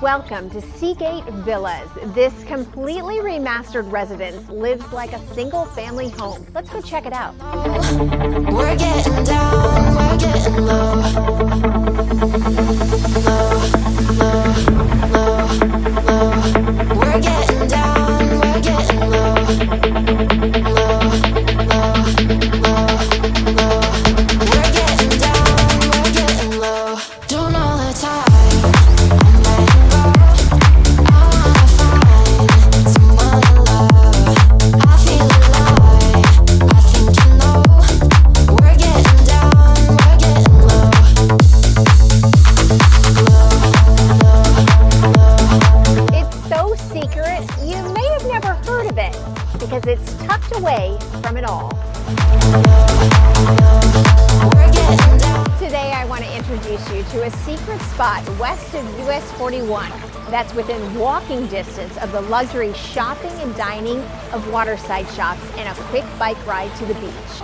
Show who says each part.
Speaker 1: Welcome to Seagate Villas. This completely remastered residence lives like a single family home. Let's go check it out.
Speaker 2: We're getting down, we're getting low. We're getting down, we're getting low. We're getting down, we're getting low. Doing all the time.
Speaker 1: Because it's tucked away from it all. Today I want to introduce you to a secret spot west of US 41 that's within walking distance of the luxury shopping and dining of Waterside Shops and a quick bike ride to the beach.